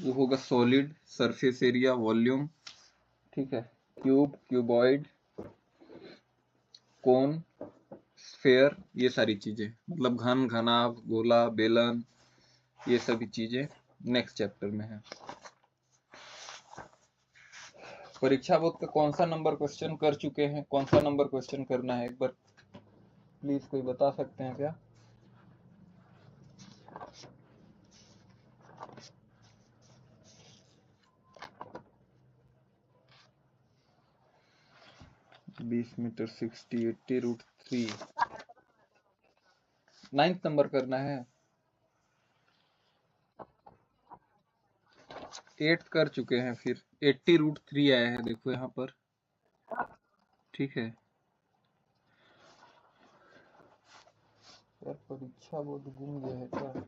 वो होगा solid, surface area, volume, ठीक है, क्यूब, क्यूबॉइड, कोन, स्फेयर, ये सारी चीजें, मतलब घन, घनाभ, गोला, बेलन, ये सभी चीजें नेक्स्ट चैप्टर में है। परीक्षा बोर्ड का कौन सा नंबर क्वेश्चन कर चुके हैं, कौन सा नंबर क्वेश्चन करना है, एक बार प्लीज कोई बता सकते हैं क्या? बीस मीटर 60, 80√3, 9th नंबर करना है। 8th कर चुके हैं, फिर 80√3 आया है, देखो यहाँ पर, ठीक है। यार परीक्षा बोर्ड गुम गया है क्या?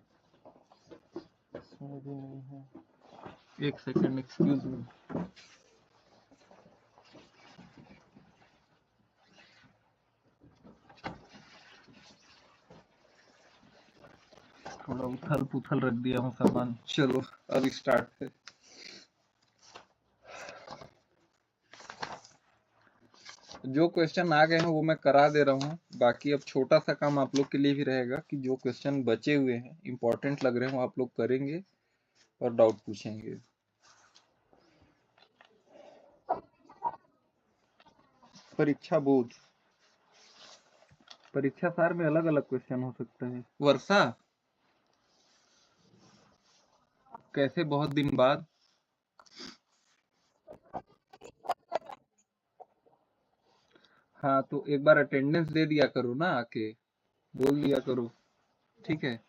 इसमें भी नहीं है, एक सेकंड एक्सक्यूज मी। थोड़ा उथल पुथल रख दिया हूँ सामान, चलो अब स्टार्ट है। जो क्वेश्चन आ गए हैं वो मैं करा दे रहा हूँ, बाकी अब छोटा सा काम आप लोग के लिए भी रहेगा कि जो क्वेश्चन बचे हुए हैं इंपॉर्टेंट लग रहे हो आप लोग करेंगे और डाउट पूछेंगे। परीक्षा बोध, परीक्षा सार में अलग अलग क्वेश्चन हो सकता है। वर्षा, कैसे बहुत दिन बाद? हाँ तो एक बार अटेंडेंस दे दिया करो ना, आके बोल दिया करो, ठीक है।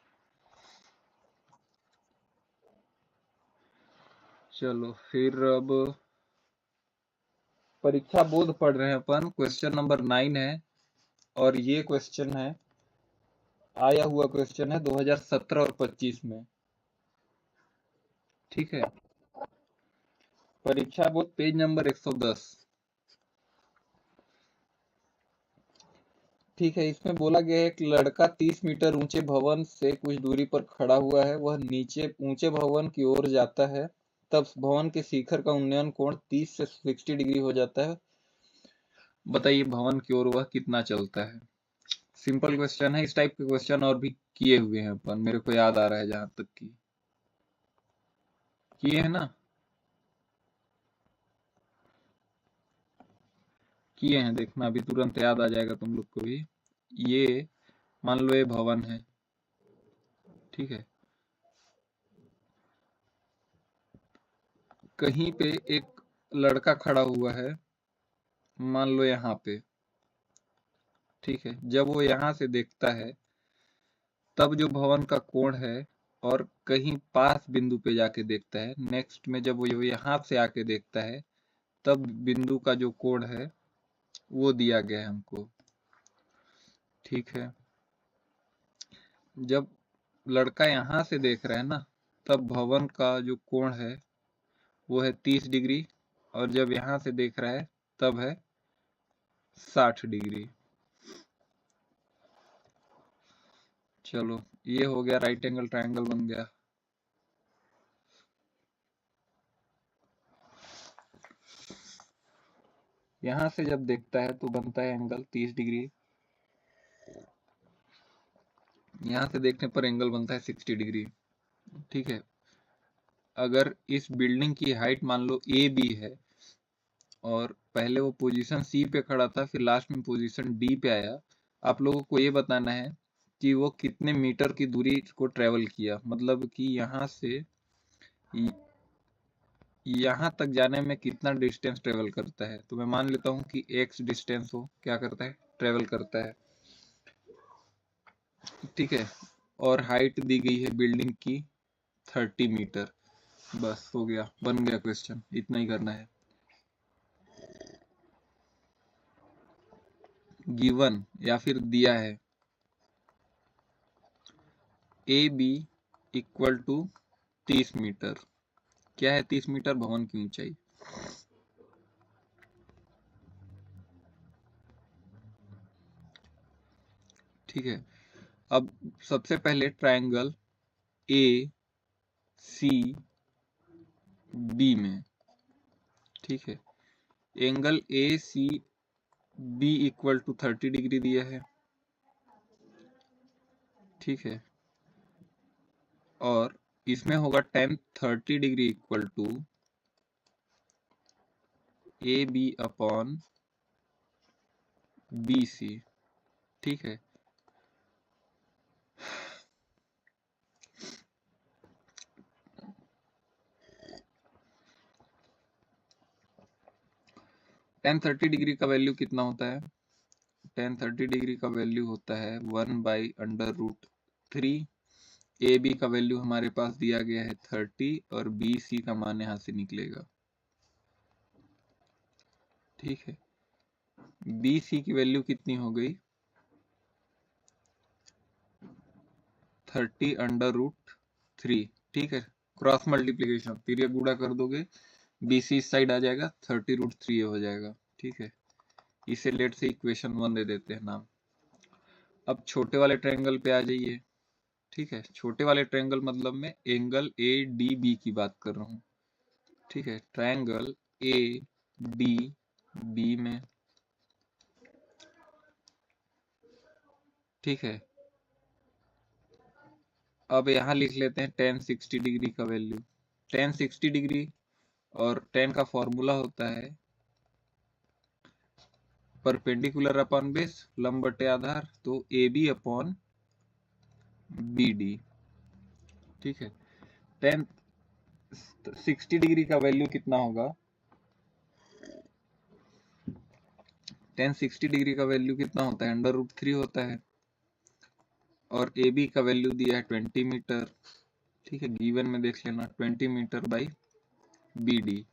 चलो फिर अब परीक्षा बोध पढ़ रहे हैं अपन, क्वेश्चन नंबर 9 है, और ये क्वेश्चन है, आया हुआ क्वेश्चन है 2017 और 25 में, ठीक है। परीक्षा बोध पेज नंबर 110, ठीक है। इसमें बोला गया है एक लड़का 30 मीटर ऊंचे भवन से कुछ दूरी पर खड़ा हुआ है, वह नीचे ऊंचे भवन की ओर जाता है, तब भवन के शिखर का उन्नयन कोण 30 से 60 डिग्री हो जाता है, बताइए भवन की ओर वह कितना चलता है। सिंपल क्वेश्चन है, इस टाइप के क्वेश्चन और भी किए हुए हैं अपन, मेरे को याद आ रहा है जहां तक की किए हैं ना, किए हैं, देखना अभी तुरंत याद आ जाएगा तुम लोग को भी। ये मान लो ये भवन है, ठीक है, कहीं पे एक लड़का खड़ा हुआ है, मान लो यहाँ पे, ठीक है। जब वो यहाँ से देखता है तब जो भवन का कोण है, और कहीं पास बिंदु पे जाके देखता है, नेक्स्ट में जब वो यहाँ से आके देखता है तब बिंदु का जो कोण है वो दिया गया है हमको, ठीक है। जब लड़का यहाँ से देख रहा है ना, तब भवन का जो कोण है वो है 30 डिग्री, और जब यहाँ से देख रहा है तब है 60 डिग्री। चलो ये हो गया, राइट एंगल ट्रायंगल बन गया। यहाँ से जब देखता है तो बनता है एंगल 30 डिग्री, यहाँ से देखने पर एंगल बनता है 60 डिग्री, ठीक है। अगर इस बिल्डिंग की हाइट मान लो ए बी है, और पहले वो पोजीशन सी पे खड़ा था, फिर लास्ट में पोजीशन डी पे आया, आप लोगों को ये बताना है कि वो कितने मीटर की दूरी को ट्रेवल किया, मतलब कि यहाँ से यहाँ तक जाने में कितना डिस्टेंस ट्रेवल करता है। तो मैं मान लेता हूँ कि x डिस्टेंस हो क्या करता है, ट्रेवल करता है, ठीक है। और हाइट दी गई है बिल्डिंग की 30 मीटर, बस हो गया, बन गया क्वेश्चन, इतना ही करना है। गिवन या फिर दिया है A B equal to 30 metre, क्या है 30 मीटर भवन की ऊंचाई, ठीक है। अब सबसे पहले ट्रायंगल ए सी बी में, ठीक है। Angle A C B equal to 30 degree दिया है, ठीक है। और इसमें होगा tan 30 degree equal to A B upon B C, ठीक है। tan 30 डिग्री का वैल्यू कितना होता है? tan 30 डिग्री का वैल्यू होता है 1/√3। ए बी का वैल्यू हमारे पास दिया गया है 30 और बी सी का मान यहां से निकलेगा, ठीक है। बी सी की वैल्यू कितनी हो गई? 30√3, ठीक है। क्रॉस मल्टीप्लीकेशन फिर ये गुणा कर दोगे, बी सी इस साइड आ जाएगा, 30√3 हो जाएगा, ठीक है। इसे लेट से इक्वेशन 1 दे देते हैं नाम। अब छोटे वाले ट्रायंगल पे आ जाइए, ठीक है। छोटे वाले ट्रायंगल मतलब मैं एंगल ए डी बी की बात कर रहा हूँ, ठीक है। ट्रायंगल ए डी बी में, ठीक है। अब यहाँ लिख लेते हैं tan 60 डिग्री का वैल्यू। tan 60 डिग्री और tan का फॉर्मूला होता है परपेंडिकुलर अपॉन बेस, लंब बटे आधार, तो A B upon B D, ठीक है। tan 60 डिग्री का वैल्यू कितना होगा? tan 60 डिग्री का वैल्यू कितना होता है? √3 होता है। और ए बी का वैल्यू दिया है 20 मीटर, ठीक है। गिवन में देख लेना 20 मीटर बाई बी डी।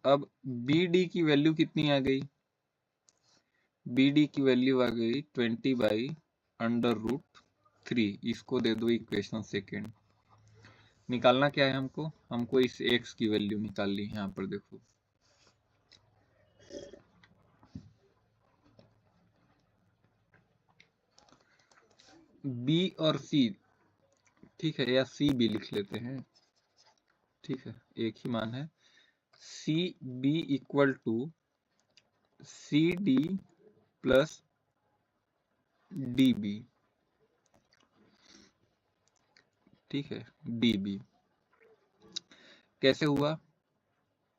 अब बी डी की वैल्यू कितनी आ गई? बी डी की वैल्यू आ गई 20/√3। इसको दे दो इक्वेशन सेकेंड। निकालना क्या है हमको? हमको इस x की वैल्यू निकालनी है। यहाँ पर देखो, b और c, ठीक है, या सी बी लिख लेते हैं, ठीक है, एक ही मान है। C B equal to C D plus D B, ठीक है, डी बी। कैसे हुआ?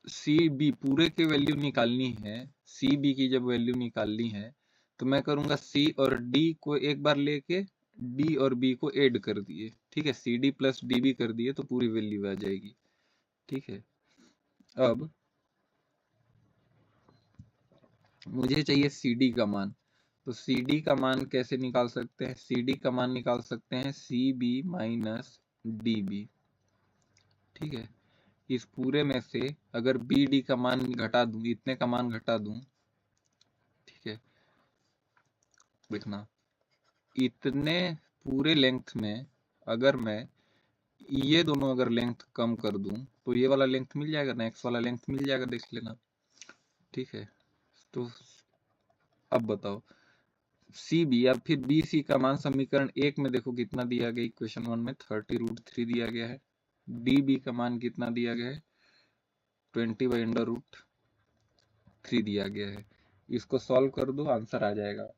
सी बी पूरे की वैल्यू निकालनी है। सी बी की जब वैल्यू निकालनी है तो मैं करूंगा सी और डी को एक बार लेके डी और बी को ऐड कर दिए, ठीक है। C D plus D B कर दिए तो पूरी वैल्यू आ जाएगी, ठीक है। अब मुझे चाहिए सी डी का मान, तो सी डी का मान कैसे निकाल सकते हैं? सी डी का मान निकाल सकते हैं C B minus D B, ठीक है। इस पूरे में से अगर बी डी का मान घटा दूं, इतने का मान घटा दूं, ठीक है, देखना इतने पूरे लेंथ में अगर मैं ये दोनों अगर लेंथ कम कर दूं तो ये वाला लेंथ मिल जाएगा ना, एक्स वाला लेंथ मिल जाएगा, देख लेना, ठीक है। तो अब बताओ सी बी या फिर बी सी का मान समीकरण एक में देखो कितना दिया गया, इक्वेशन 1 में 30√3 दिया गया है। डी बी का मान कितना दिया गया है? 20/√3 दिया गया है। इसको सॉल्व कर दो, आंसर आ जाएगा।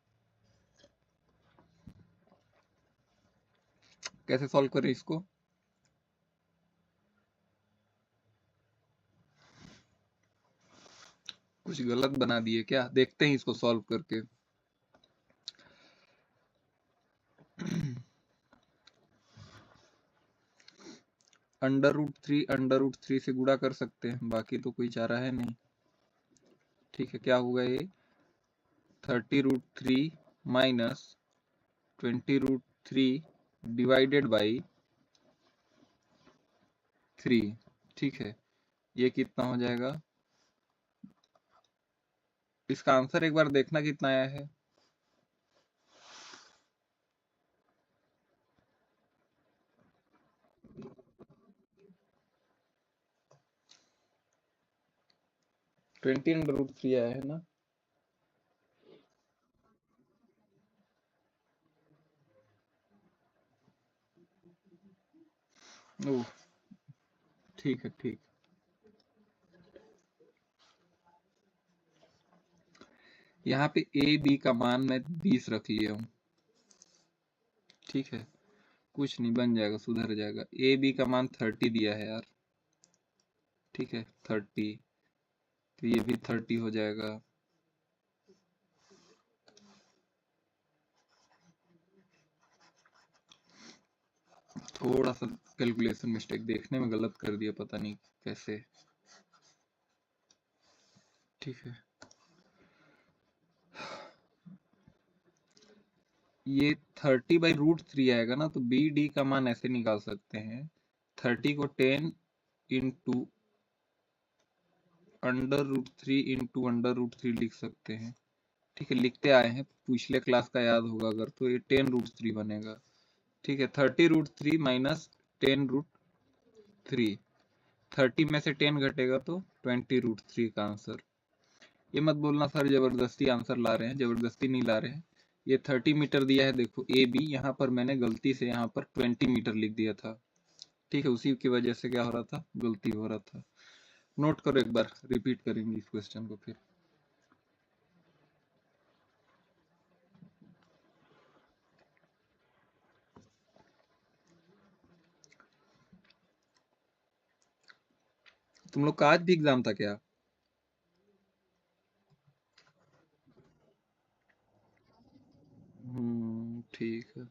कैसे सॉल्व करें इसको? कुछ गलत बना दिए क्या? देखते हैं इसको सॉल्व करके। √3 से गुणा कर सकते हैं, बाकी तो कोई चारा है नहीं, ठीक है। क्या होगा ये? 30√3 माइनस 20√3 डिवाइडेड बाई 3, ठीक है। ये कितना हो जाएगा? इसका आंसर एक बार देखना कितना आया है। (20/√3 आया है ना? ओह, ठीक है, ठीक। यहाँ पे ए बी का मान मैं 20 रख लिया हूँ, ठीक है। कुछ नहीं, बन जाएगा, सुधर जाएगा। ए बी का मान 30 दिया है यार, ठीक है, 30। तो ये भी 30 हो जाएगा। थोड़ा सा कैलकुलेशन मिस्टेक, देखने में गलत कर दिया, पता नहीं कैसे, ठीक है। ये 30/√3 आएगा ना, तो बी डी का मान ऐसे निकाल सकते हैं। 30 को 10 इंटू √3 इंटू √3 लिख सकते हैं, ठीक है। लिखते आए हैं, पिछले क्लास का याद होगा अगर, तो ये 10√3 बनेगा, ठीक है। 30√3 माइनस 10√3, 30 में से 10 घटेगा तो 20√3 का आंसर। ये मत बोलना सर जबरदस्ती आंसर ला रहे हैं, जबरदस्ती नहीं ला रहे हैं। ये 30 मीटर दिया है, देखो ए बी, यहाँ पर मैंने गलती से यहाँ पर 20 मीटर लिख दिया था, ठीक है। उसी की वजह से क्या हो रहा था, गलती हो रहा था। नोट करो, एक बार रिपीट करेंगे इस क्वेश्चन को फिर। तुम लोग का आज भी एग्जाम था क्या? ठीक है।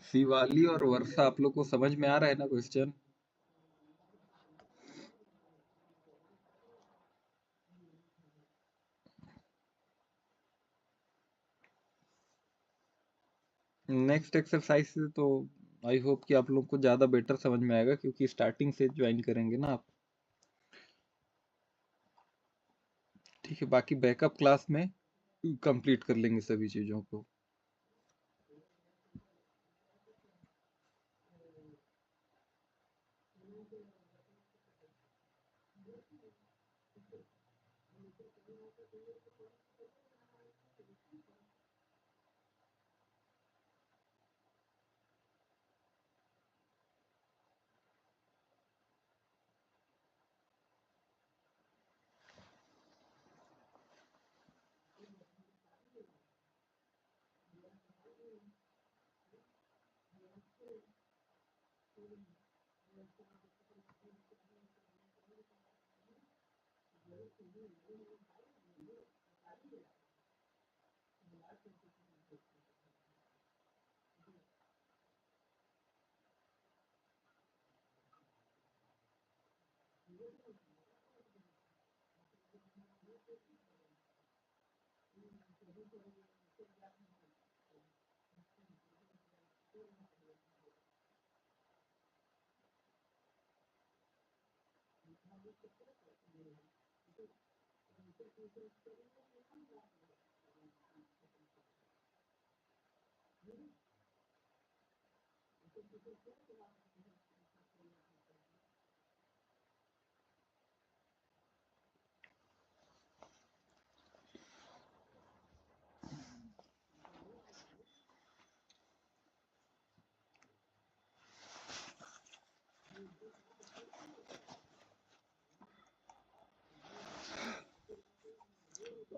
शिवाली और वर्षा, आप लोग को समझ में आ रहा है ना क्वेश्चन? नेक्स्ट एक्सरसाइज से तो आई होप कि आप लोग को ज्यादा बेटर समझ में आएगा, क्योंकि स्टार्टिंग से ज्वाइन करेंगे ना आप, ठीक है। बाकी बैकअप क्लास में कंप्लीट कर लेंगे सभी चीजों को।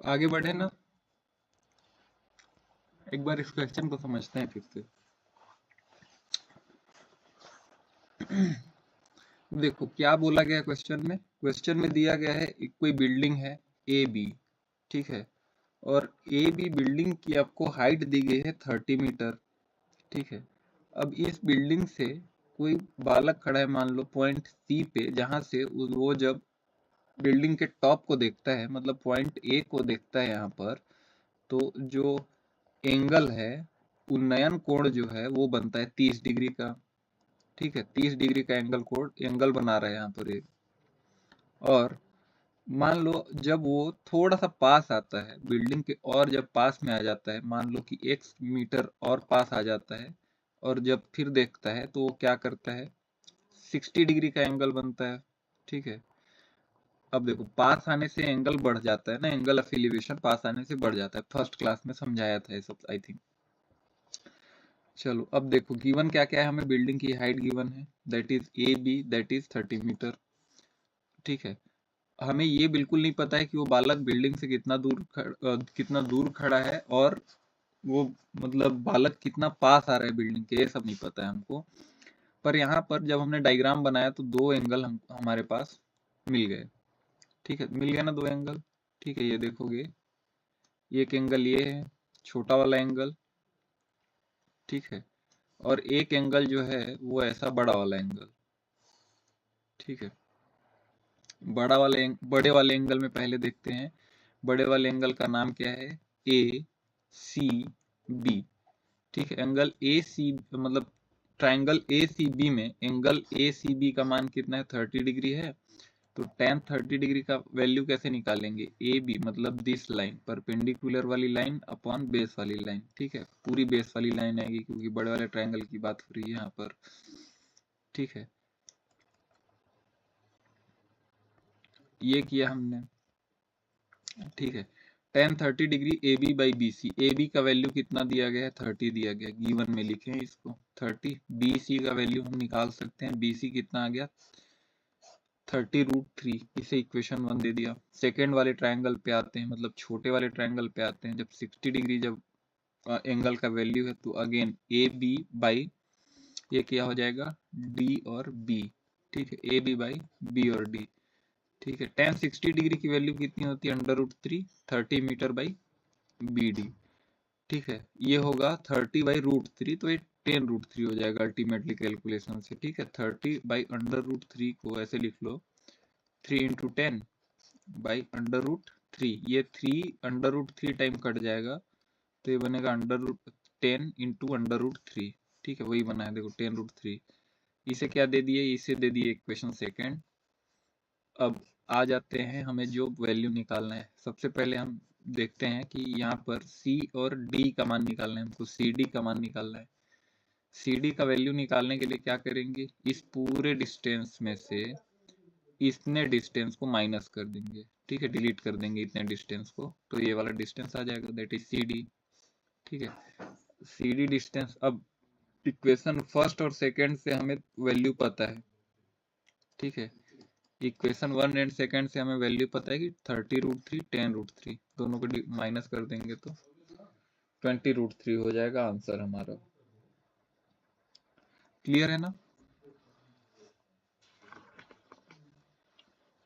आगे बढ़े ना, एक बार इस क्वेश्चन को समझते हैं फिर से। देखो क्या बोला गया क्वेश्चन में। क्वेश्चन में दिया गया है एक कोई बिल्डिंग है ए बी, ठीक है, और ए बी बिल्डिंग की आपको हाइट दी गई है 30 मीटर, ठीक है। अब इस बिल्डिंग से कोई बालक खड़ा है मान लो पॉइंट सी पे, जहां से वो जब बिल्डिंग के टॉप को देखता है, मतलब पॉइंट ए को देखता है यहाँ पर, तो जो एंगल है, उन्नयन कोण जो है वो बनता है 30 डिग्री का, ठीक है। 30 डिग्री का एंगल बना रहा है यहाँ पर एक। और मान लो जब वो थोड़ा सा पास आता है बिल्डिंग के, और जब पास में आ जाता है, मान लो कि 1 मीटर और पास आ जाता है, और जब फिर देखता है तो वो क्या करता है, 60 डिग्री का एंगल बनता है, ठीक है। अब देखो पास आने से एंगल बढ़ जाता है ना, एंगल ऑफ एलिवेशन पास आने से बढ़ जाता है, फर्स्ट क्लास में समझाया था ये सब आई थिंक। चलो अब देखो गिवन क्या क्या है, हमें बिल्डिंग की हाइट गिवन है, that is A B, that is 30 metre, ठीक है। हमें ये बिल्कुल नहीं पता है कि वो बालक बिल्डिंग से कितना दूर खड़ा है, और वो मतलब बालक कितना पास आ रहा है बिल्डिंग के, ये सब नहीं पता है हमको। पर यहाँ पर जब हमने डायग्राम बनाया तो दो एंगल हमारे पास मिल गए, ठीक है, मिल गया ना दो एंगल, ठीक है। ये देखोगे एक एंगल ये है छोटा वाला एंगल, ठीक है, और एक एंगल जो है वो ऐसा बड़ा वाला एंगल, ठीक है। बड़े वाले एंगल में पहले देखते हैं, बड़े वाले एंगल का नाम क्या है, ए सी बी, ठीक है। एंगल ए सी मतलब ट्राइंगल ए सी बी में एंगल ए सी बी का मान कितना है, 30 डिग्री है। तो tan 30 डिग्री का वैल्यू कैसे निकालेंगे, ए बी मतलब दिस लाइन, परपेंडिकुलर वाली लाइन अपॉन बेस वाली लाइन, ठीक है। पूरी बेस वाली लाइन आएगी क्योंकि बड़े वाले ट्राइंगल की बात हो रही है यहाँ पर, ठीक है। ये किया हमने, ठीक है। tan 30 degree A B by B C, A B का वैल्यू कितना दिया गया है, 30 दिया गया, गिवन में लिखे हैं इसको 30। बी सी का वैल्यू हम निकाल सकते हैं, बी सी कितना आ गया 30√3, इसे इक्वेशन 1 दे दिया। सेकेंड वाले ट्रायंगल पे आते हैं, मतलब छोटे वाले ट्रायंगल पे आते हैं, जब 60 डिग्री जब एंगल का वैल्यू है, तो अगेन ए बी बाई ये क्या हो जाएगा डी और बी, ठीक है, ए बी बाई बी और डी, ठीक है। tan 60 डिग्री की वैल्यू कितनी होती है, √3, 30 मीटर बाई बी डी, ठीक है। ये होगा 30/√3, तो ये 10√3 हो जाएगा अल्टीमेटली कैलकुलेशन से, ठीक है। 30/√3 को ऐसे लिख लो 3 इंटू 10/√3, ये 3 टाइम कट जाएगा, तो ये बनेगा √10 इंटू √3, ठीक है, वही बना है देखो 10√3। इसे क्या दे दिए, इसे दे दिए इक्वेशन सेकेंड। अब आ जाते हैं हमें जो वैल्यू निकालना है, सबसे पहले हम देखते हैं कि यहाँ पर C और D का मान निकालना है हमको, CD का मान निकालना है। CD का वैल्यू निकालने के लिए क्या करेंगे, इस पूरे डिस्टेंस में से इतने डिस्टेंस को माइनस कर देंगे, ठीक है, डिलीट कर देंगे इतने डिस्टेंस को, तो ये वाला डिस्टेंस आ जाएगा, दैट इज CD, ठीक है। CD डिस्टेंस, अब इक्वेशन फर्स्ट और सेकंड से हमें वैल्यू पता है, ठीक है। इक्वेशन 1 एंड सेकंड से हमें वैल्यू पता है कि 30√3 10√3, दोनों को माइनस कर देंगे तो 20√3 हो जाएगा आंसर हमारा। क्लियर है ना,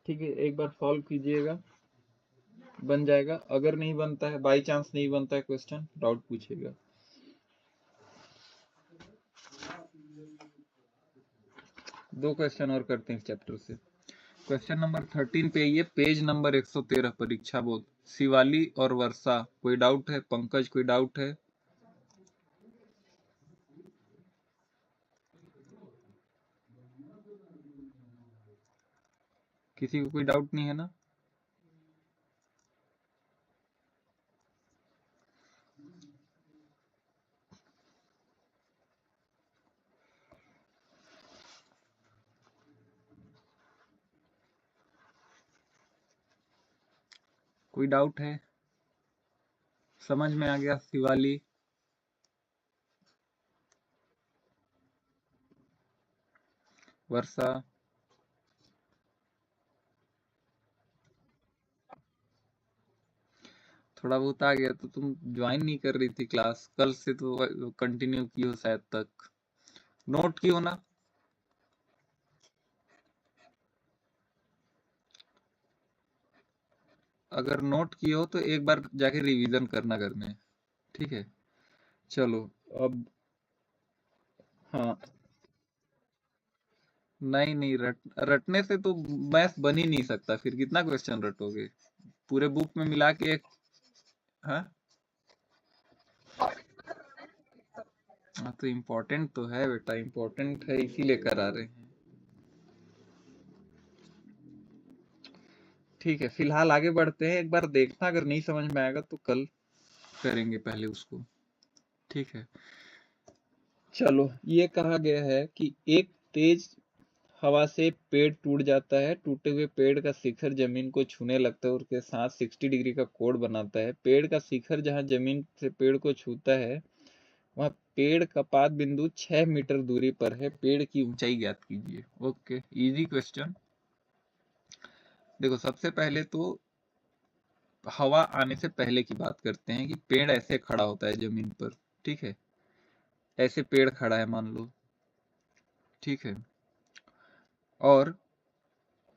ठीक है। एक बार सॉल्व कीजिएगा, बन जाएगा। अगर नहीं बनता है, बाई चांस नहीं बनता है क्वेश्चन, डाउट पूछिएगा। दो क्वेश्चन और करते हैं चैप्टर से। क्वेश्चन नंबर 13 पे, ये पेज नंबर 113 परीक्षा बोध शिवाली और वर्षा, कोई डाउट है? पंकज, कोई डाउट है? किसी को कोई डाउट नहीं है ना? कोई डाउट है? समझ में आ गया? शिवाली, वर्षा, थोड़ा बहुत आ गया तो तुम ज्वाइन नहीं कर रही थी क्लास, कल से तो कंटिन्यू की हो शायद तक, नोट की हो ना? अगर नोट की हो तो एक बार जाके रिवीजन करना घर में, ठीक है? चलो अब, हाँ, नहीं नहीं, रटने से तो मैथ बन ही नहीं सकता, फिर कितना क्वेश्चन रटोगे? पूरे बुक में मिला के एक, हाँ हाँ, तो इम्पोर्टेंट तो है बेटा, इम्पोर्टेंट है इसीलिए करा रहे हैं। ठीक है, फिलहाल आगे बढ़ते हैं, एक बार देखना अगर नहीं समझ में आएगा तो कल करेंगे पहले उसको, ठीक है? चलो, ये कहा गया है कि एक तेज हवा से पेड़ टूट जाता है, टूटे हुए पेड़ का शिखर जमीन को छूने लगता है और उसके साथ 60 डिग्री का कोण बनाता है। पेड़ का शिखर जहां जमीन से पेड़ को छूता है वहां पेड़ का पाद बिंदु 6 मीटर दूरी पर है, पेड़ की ऊंचाई ज्ञात कीजिए। Okay, easy question. देखो, सबसे पहले तो हवा आने से पहले की बात करते हैं कि पेड़ ऐसे खड़ा होता है जमीन पर, ठीक है? ऐसे पेड़ खड़ा है मान लो, ठीक है? और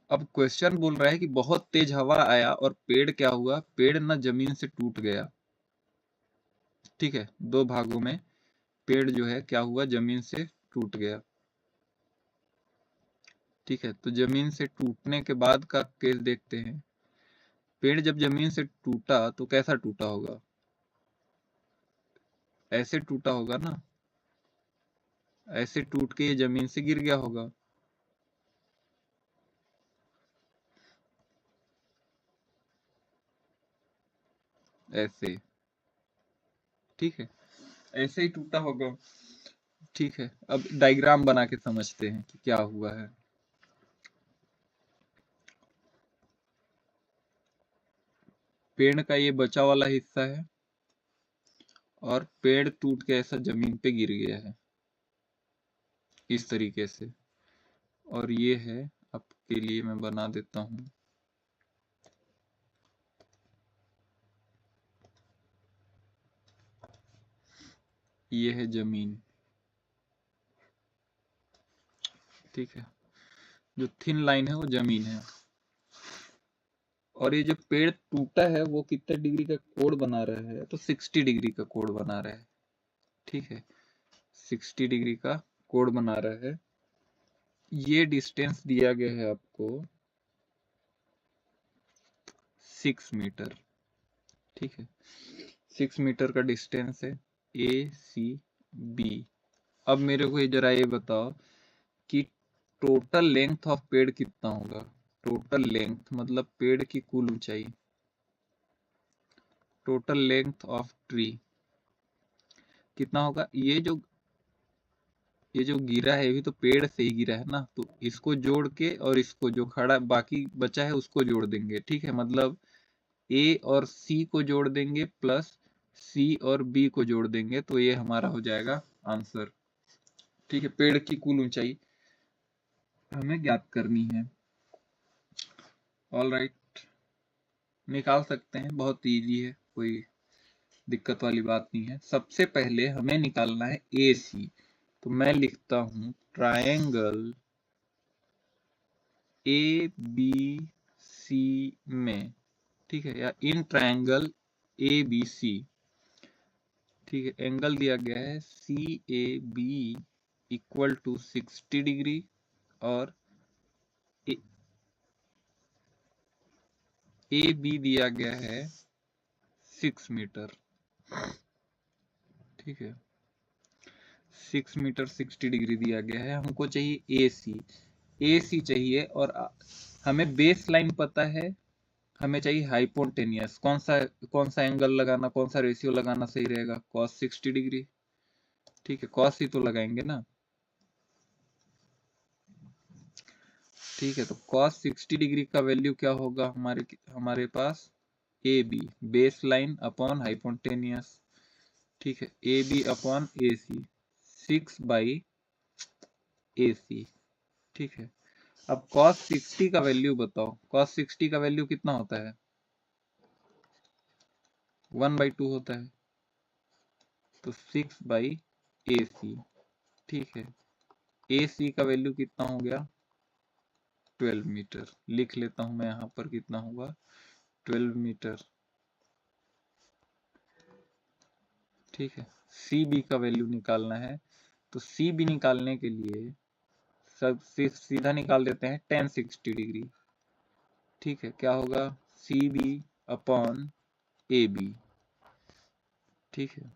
अब क्वेश्चन बोल रहा है कि बहुत तेज हवा आया और पेड़ क्या हुआ, पेड़ ना जमीन से टूट गया, ठीक है? दो भागों में पेड़ जो है क्या हुआ, जमीन से टूट गया, ठीक है? तो जमीन से टूटने के बाद का केस देखते हैं। पेड़ जब जमीन से टूटा तो कैसा टूटा होगा? ऐसे टूटा होगा ना, ऐसे टूट के ये जमीन से गिर गया होगा, ऐसे, ठीक है? ऐसे ही टूटा होगा, ठीक है? अब डायग्राम बना के समझते हैं कि क्या हुआ है। पेड़ का ये बचा वाला हिस्सा है और पेड़ टूट के ऐसा जमीन पे गिर गया है इस तरीके से, और ये है, आपके लिए मैं बना देता हूँ, ये है जमीन, ठीक है? जो थिन लाइन है वो जमीन है, और ये जो पेड़ टूटा है वो कितने डिग्री का कोण बना रहा है, तो 60 डिग्री का कोण बना रहा है, ठीक है? 60 डिग्री का कोण बना रहा है। ये डिस्टेंस दिया गया है आपको 6 मीटर, ठीक है? 6 मीटर का डिस्टेंस है ACB। अब मेरे को ये जरा ये बताओ कि टोटल लेंथ ऑफ पेड़ कितना होगा? टोटल लेंथ मतलब पेड़ की कुल ऊंचाई, टोटल लेंथ ऑफ ट्री कितना होगा? ये जो गिरा है ये भी तो पेड़ से ही गिरा है ना, तो इसको जोड़ के और इसको जो खड़ा बाकी बचा है उसको जोड़ देंगे, ठीक है? मतलब ए और सी को जोड़ देंगे प्लस सी और बी को जोड़ देंगे, तो ये हमारा हो जाएगा आंसर, ठीक है? पेड़ की कुल ऊंचाई हमें ज्ञात करनी है। ऑल राइट, निकाल सकते हैं, बहुत इजी है, कोई दिक्कत वाली बात नहीं है। सबसे पहले हमें निकालना है ए सी, तो मैं लिखता हूं ट्रायंगल ए बी सी में, ठीक है? या in triangle A B C, ठीक है? एंगल दिया गया है C A B equal to 60 degree और ए बी दिया गया है 6 मीटर, ठीक है, 6 मीटर 60 डिग्री दिया गया है। हमको चाहिए ए सी चाहिए, और हमें बेस लाइन पता है, हमें चाहिए हाइपोटेनियस। कौन सा एंगल लगाना, कौन सा रेशियो लगाना सही रहेगा? cos 60 डिग्री, ठीक है, cos ही तो लगाएंगे ना, ठीक है। तो cos 60 डिग्री का वैल्यू क्या होगा हमारे पास? A B, base line upon hypotenuse, ठीक है, A B upon A C, 6/AC, ठीक है। अब cos 60 का वैल्यू बताओ, cos 60 का वैल्यू कितना होता है? 1/2 होता है, तो 6/AC, ठीक है। AC का वैल्यू कितना हो गया? 12 मीटर। लिख लेता हूं मैं यहाँ पर, कितना होगा? 12 मीटर, ठीक है। CB का वैल्यू निकालना है, तो CB निकालने के लिए सब सीधा निकाल देते हैं tan 60 डिग्री, ठीक है। क्या होगा? CB अपॉन AB, ठीक है।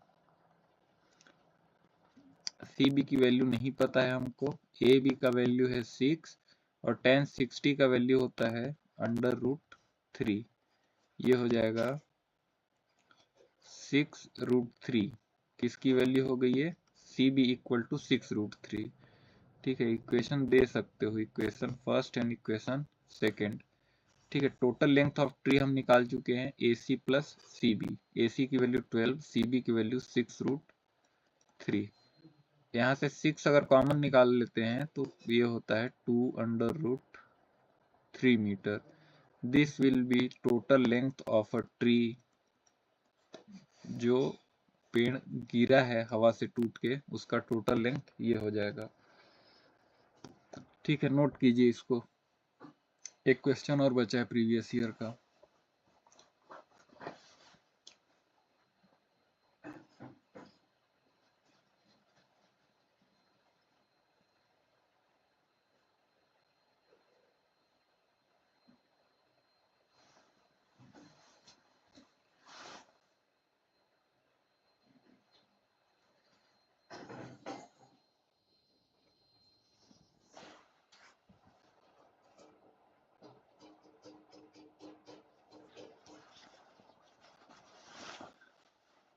CB की वैल्यू नहीं पता है हमको, AB का वैल्यू है 6, और tan 60 का वैल्यू होता है √3। ये हो जाएगा 6√3। किसकी वैल्यू हो गई है? CB इक्वल टू 6√3, ठीक है। इक्वेशन दे सकते हो, equation first and equation second, ठीक है। टोटल लेंथ ऑफ ट्री हम निकाल चुके हैं, AC प्लस CB। AC की वैल्यू 12, CB की वैल्यू 6√3। यहाँ से 6 अगर कॉमन निकाल लेते हैं तो ये होता है 2√3 metre. This will be total length of a tree, जो पेड़ गिरा है हवा से टूट के, उसका टोटल लेंथ ये हो जाएगा, ठीक है। नोट कीजिए इसको। एक क्वेश्चन और बचा है प्रीवियस ईयर का।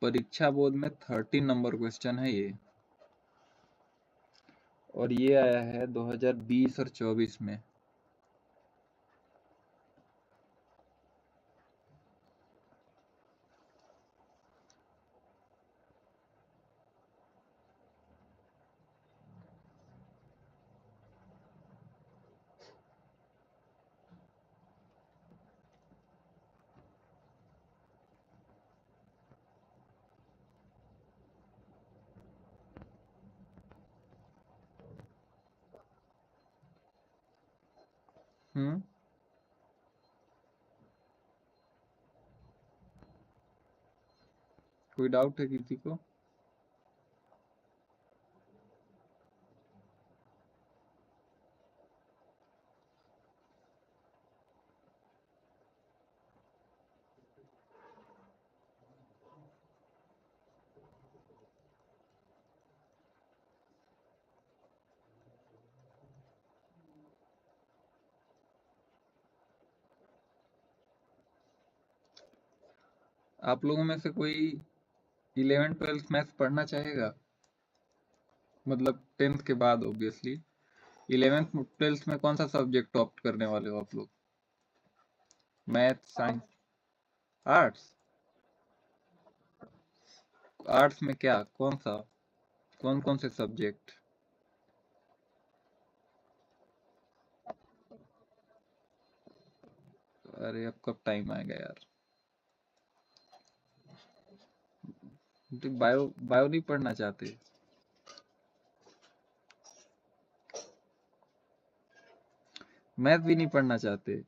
परीक्षा बोर्ड में 13 नंबर क्वेश्चन है ये, और ये आया है 2020 और 24 में। हम्म, कोई डाउट है किसी को? आप लोगों में से कोई 11th 12th मैथ्स पढ़ना चाहेगा? मतलब 10th के बाद ऑब्वियसली। 11th 12th में कौन सा सब्जेक्ट ऑप्ट करने वाले हो आप लोग? Math, science, arts? आर्ट्स में क्या, कौन सा, कौन कौन से सब्जेक्ट? अरे अब कब टाइम आएगा यार। तो बायो बायो नहीं पढ़ना चाहते? मैथ भी नहीं पढ़ना चाहते?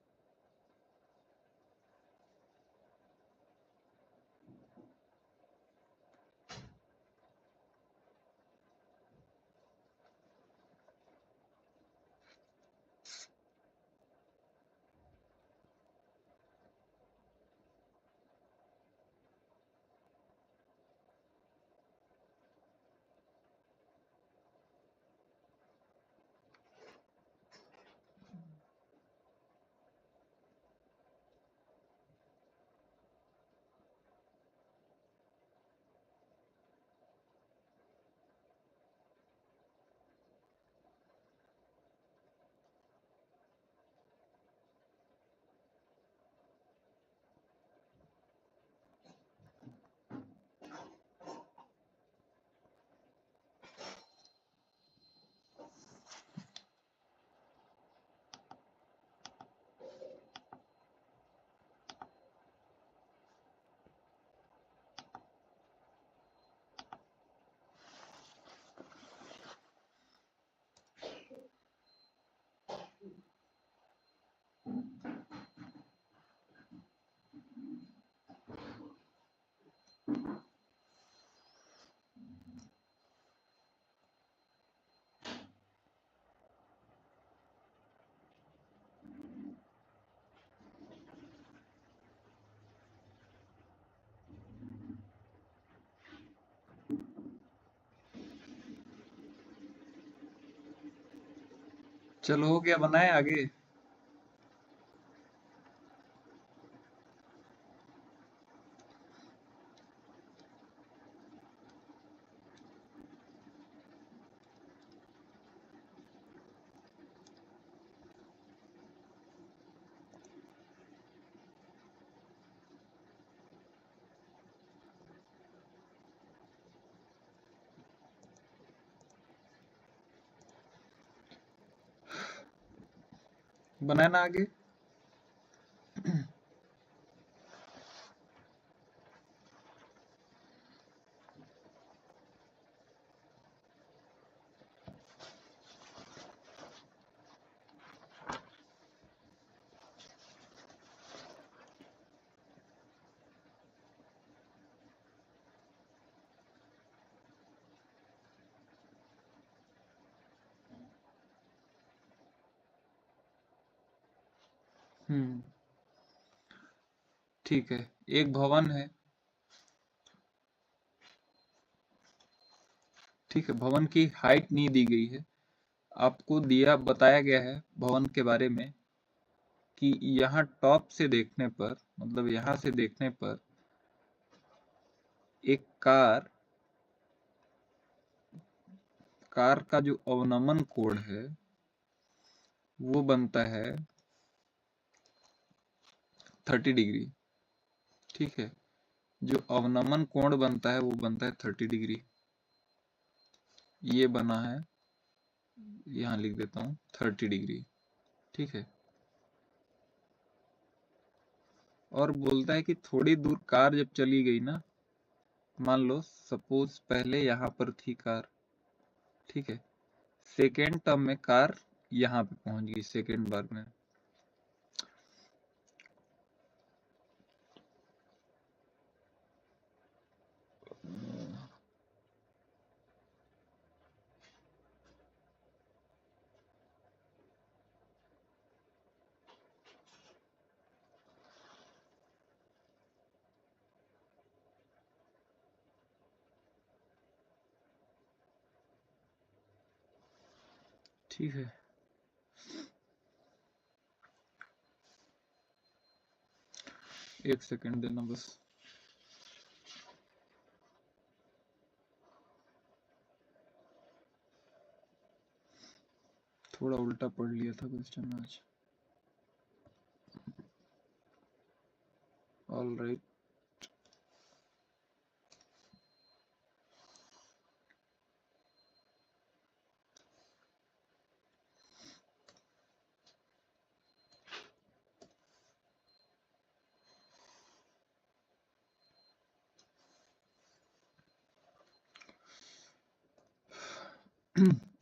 चलो हो गया, बनाए आगे। बनाए ना आगे। हम्म, ठीक है। एक भवन है, ठीक है, भवन की हाइट नहीं दी गई है। आपको बताया गया है भवन के बारे में कि यहाँ टॉप से देखने पर, मतलब यहाँ से देखने पर एक कार का जो अवनमन कोण है वो बनता है 30 डिग्री। ठीक है, जो अवनमन कोण बनता है वो बनता है 30 डिग्री। ये बना है, यहाँ लिख देता हूँ 30 डिग्री। ठीक है, और बोलता है कि थोड़ी दूर कार जब चली गई ना, मान लो सपोज पहले यहाँ पर थी कार, ठीक है, सेकेंड टर्म में कार यहाँ पे पहुंच गई, सेकेंड बार में। ठीक है, एक सेकंड देना बस। थोड़ा उल्टा पढ़ लिया था क्वेश्चन आज। ऑल राइट,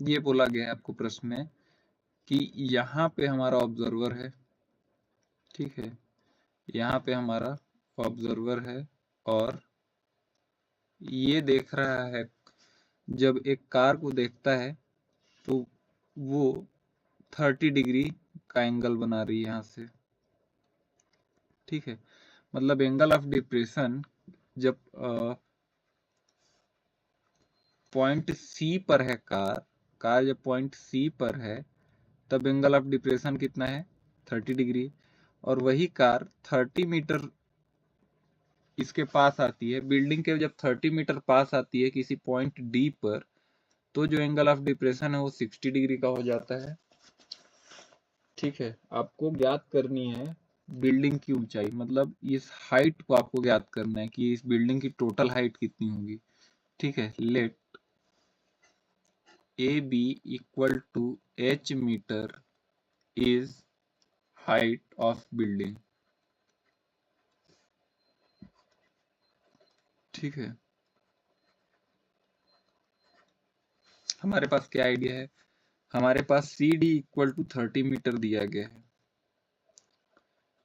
ये बोला गया है आपको प्रश्न में कि यहाँ पे हमारा ऑब्जर्वर है, ठीक है, यहाँ पे हमारा ऑब्जर्वर है, और ये देख रहा है, जब एक कार को देखता है तो वो 30 डिग्री का एंगल बना रही है यहाँ से। ठीक है, मतलब एंगल ऑफ डिप्रेशन जब पॉइंट सी पर है कार जब पॉइंट सी पर है तब एंगल ऑफ डिप्रेशन कितना है, 30 डिग्री। और वही कार 30 मीटर इसके पास आती है, बिल्डिंग के जब 30 मीटर पास आती है किसी पॉइंट डी पर, तो जो एंगल ऑफ डिप्रेशन है वो 60 डिग्री का हो जाता है। ठीक है, आपको ज्ञात करनी है बिल्डिंग की ऊंचाई, मतलब इस हाइट को आपको ज्ञात करना है कि इस बिल्डिंग की टोटल हाइट कितनी होगी। ठीक है, let A B equal to H metre is height of building. ठीक है, हमारे पास क्या आइडिया है, हमारे पास C D equal to 30 metre दिया गया है,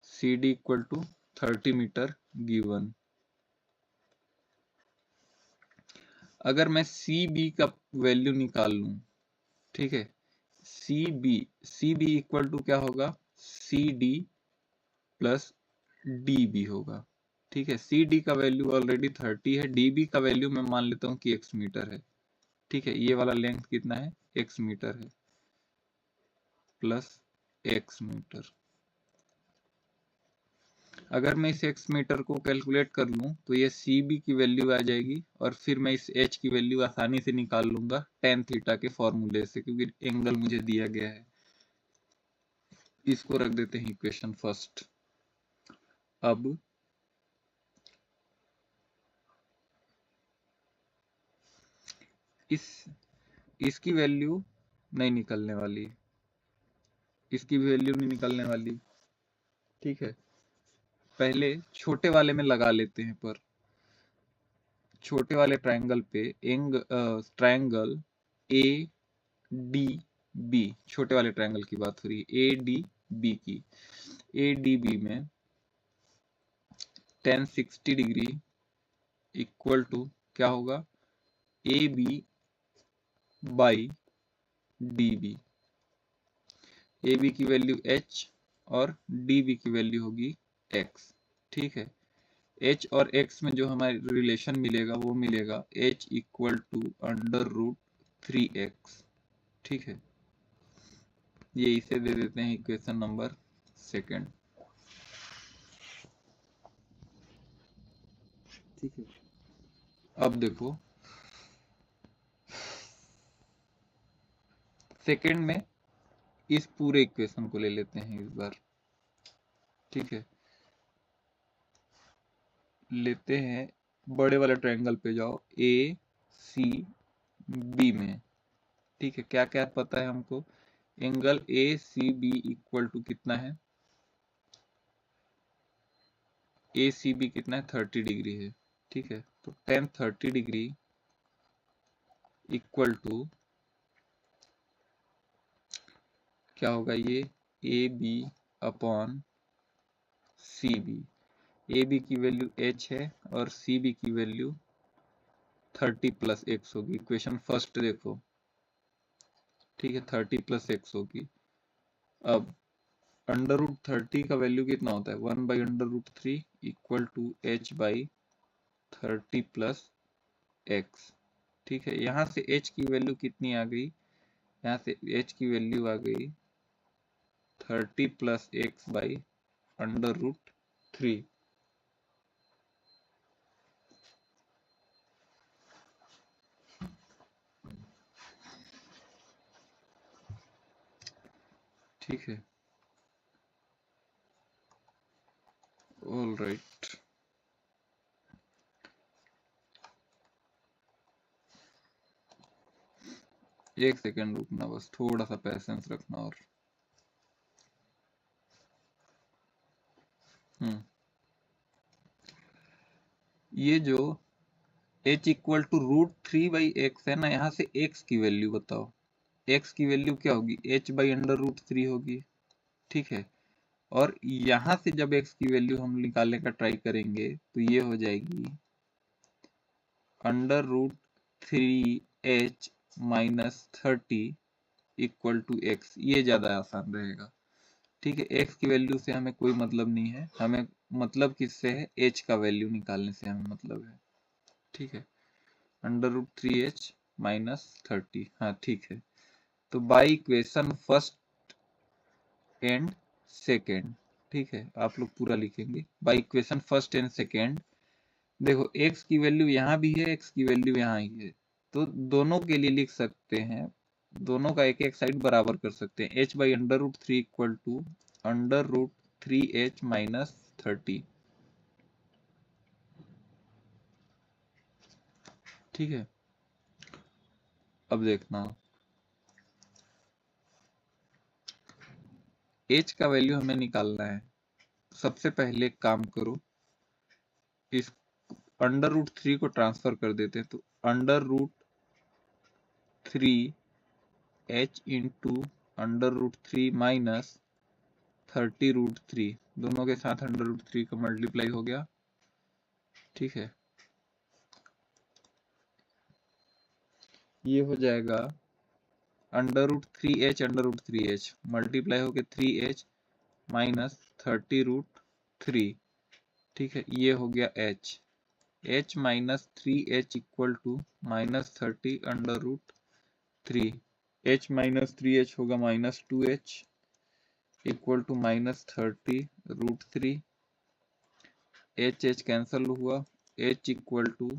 C D equal to 30 metre given. अगर मैं सी बी का वैल्यू निकाल लूं, ठीक है, सी बी इक्वल टू क्या होगा, C D plus D B होगा। ठीक है, सी डी का वैल्यू ऑलरेडी 30 है, डी बी का वैल्यू मैं मान लेता हूँ कि x मीटर है। ठीक है, ये वाला लेंथ कितना है, x मीटर है। Plus x metre. अगर मैं इस x मीटर को कैलकुलेट कर लूं तो ये CB की वैल्यू आ जाएगी, और फिर मैं इस h की वैल्यू आसानी से निकाल लूंगा tan थीटा के फॉर्मूले से, क्योंकि एंगल मुझे दिया गया है। इसको रख देते हैं इक्वेशन फर्स्ट। अब इसकी वैल्यू नहीं निकलने वाली, इसकी वैल्यू नहीं निकलने वाली, ठीक है। पहले छोटे वाले में लगा लेते हैं, पर छोटे वाले ट्रायंगल पे ट्रायंगल ADB, छोटे वाले ट्रायंगल की बात हो रही है, ADB की। ADB में tan 60 डिग्री इक्वल टू क्या होगा, AB बाई DB। AB की वैल्यू h और DB की वैल्यू होगी x, ठीक है। h और x में जो हमारे रिलेशन मिलेगा वो मिलेगा h इक्वल टू √3x, ठीक है। ये इसे दे देते हैं इक्वेशन नंबर सेकंड, ठीक है। अब देखो सेकंड में इस पूरे इक्वेशन को ले लेते हैं इस बार, ठीक है। लेते हैं बड़े वाले ट्रायंगल पे जाओ, ACB में, ठीक है। क्या क्या पता है हमको, एंगल ACB इक्वल टू कितना है, ACB कितना है, 30 डिग्री है, ठीक है। तो tan 30 डिग्री इक्वल टू क्या होगा, ये AB अपॉन CB। AB की वैल्यू h है और CB की वैल्यू 30 प्लस x होगी। इक्वेशन फर्स्ट देखो, ठीक है, 30 प्लस x होगी। अब √30 का वैल्यू कितना होता है, 1/√3 equal to h by 30 plus x, ठीक है। यहाँ से h की वैल्यू कितनी आ गई, यहाँ से h की वैल्यू आ गई 30 प्लस x बाई √3, ठीक है। ऑल राइट, एक सेकेंड रुकना, बस थोड़ा सा पैसेंस रखना। और ये जो h इक्वल टू √3/x है ना, यहाँ से x की वैल्यू बताओ, x की वैल्यू क्या होगी, h बाई √3 होगी, ठीक है। और यहाँ से जब x की वैल्यू हम निकालने का ट्राई करेंगे तो ये हो जाएगी √3h minus 30 equal to x। ये ज्यादा आसान रहेगा, ठीक है। x की वैल्यू से हमें कोई मतलब नहीं है, हमें मतलब किससे है, h का वैल्यू निकालने से हमें मतलब है, ठीक है। √3h माइनस 30, हाँ ठीक है। तो by equation first and second, ठीक है, आप लोग पूरा लिखेंगे by equation first and second. देखो x की वैल्यू यहाँ भी है, x की वैल्यू यहाँ ही है, तो दोनों के लिए लिख सकते हैं, दोनों का एक एक साइड बराबर कर सकते हैं। h by √3 equal to √3h minus 30, ठीक है। अब देखना h का वैल्यू हमें निकालना है। सबसे पहले एक काम करो, इस √3 को ट्रांसफर कर देते हैं, तो √3h इंटू √3 माइनस 30√3, दोनों के साथ √3 का मल्टीप्लाई हो गया, ठीक है। ये हो जाएगा √3h मल्टीप्लाई होके 3h माइनस 30√3, ठीक है। ये हो गया h minus 3h equal to minus 30 √3, h minus 3h होगा minus 2h, equal to -30√3। H cancel हुआ, h इक्वल टू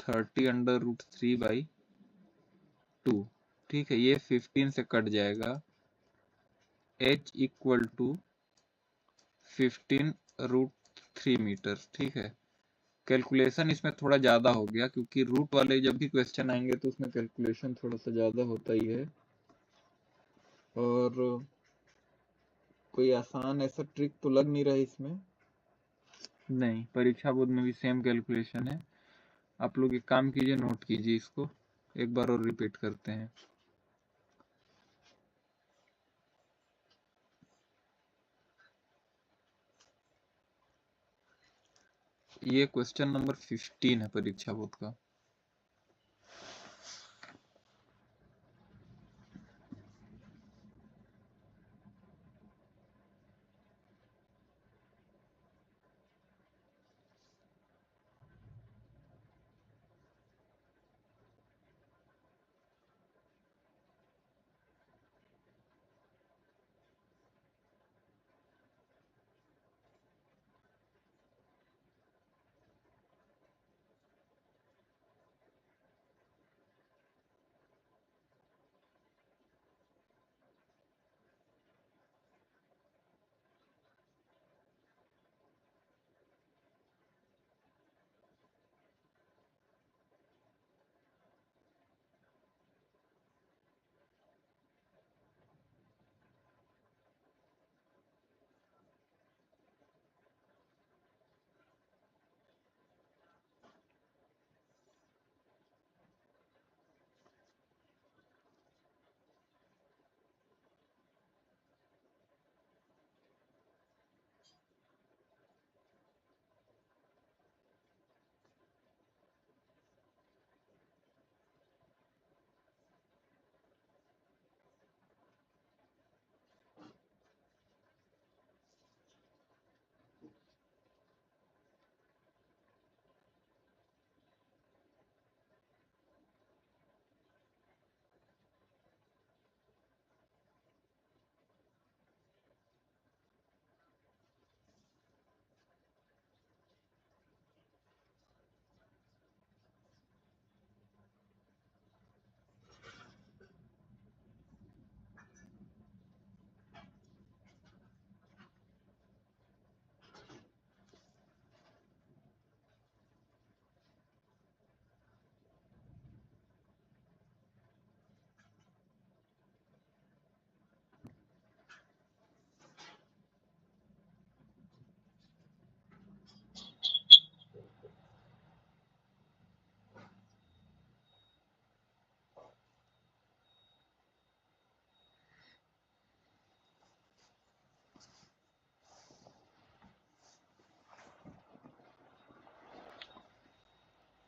30√3/2। ठीक है, ये 15 से कट जाएगा, h इक्वल टू 15√3 मीटर। ठीक है, कैलकुलेशन इसमें थोड़ा ज़्यादा हो गया, क्योंकि रूट वाले जब भी क्वेश्चन आएंगे तो उसमें कैलकुलेशन थोड़ा सा ज़्यादा होता ही है। और कोई आसान ऐसा ट्रिक तो लग नहीं रहा है इसमें। नहीं, परीक्षा बोर्ड में भी सेम कैलकुलेशन है। आप लोग एक काम कीजिए, नोट कीजिए इसको, एक बार और रिपीट करते हैं। ये क्वेश्चन नंबर 15 है परीक्षा बोर्ड का।